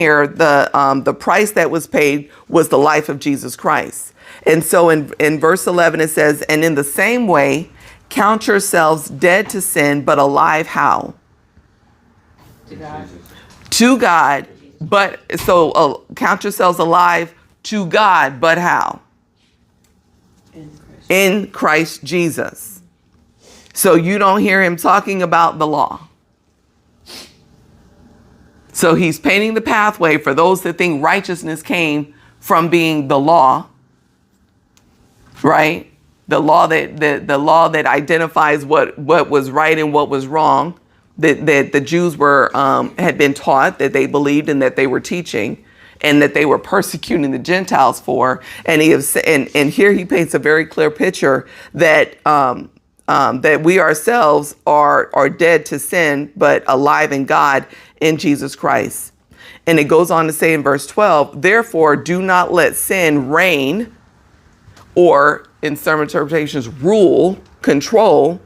here, the price that was paid was the life of Jesus Christ. And so in verse 11 it says, and in the same way, count yourselves dead to sin, but alive how? To God. But so count yourselves alive to God, but how? In Christ Jesus. So you don't hear him talking about the law. So he's painting the pathway for those that think righteousness came from being the law, right? The law that identifies what was right and what was wrong, that the Jews were had been taught, that they believed and that they were teaching, and that they were persecuting the Gentiles for. And here he paints a very clear picture that that we ourselves are dead to sin, but alive in God in Jesus Christ. And it goes on to say in verse 12, therefore do not let sin reign, or in some interpretations, rule, control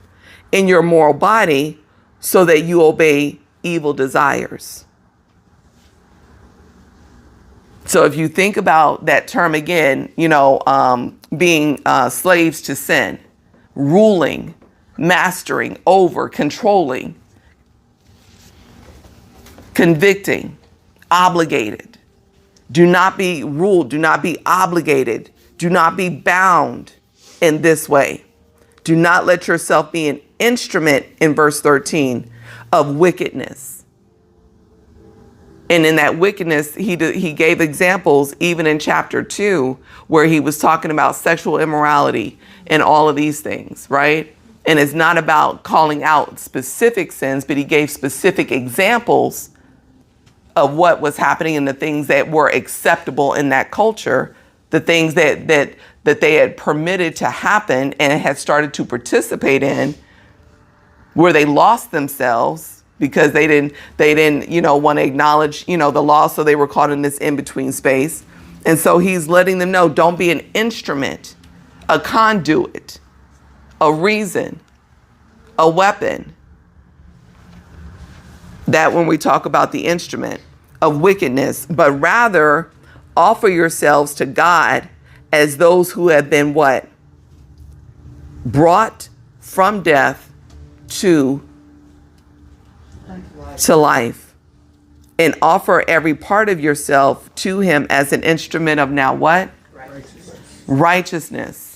in your moral body so that you obey evil desires. So if you think about that term again, being slaves to sin, ruling, mastering over, controlling, convicting, obligated. Do not be ruled. Do not be obligated. Do not be bound in this way. Do not let yourself be an instrument, in verse 13, of wickedness. And in that wickedness, he gave examples even in chapter 2, where he was talking about sexual immorality and all of these things, right? And it's not about calling out specific sins, but he gave specific examples of what was happening and the things that were acceptable in that culture, the things that they had permitted to happen and had started to participate in, where they lost themselves because they didn't want to acknowledge, the law. So they were caught in this in-between space. And so he's letting them know, don't be an instrument, a conduit, a reason, a weapon. That when we talk about the instrument of wickedness, but rather offer yourselves to God as those who have been what? Brought from death to life. And offer every part of yourself to him as an instrument of now what? Righteousness.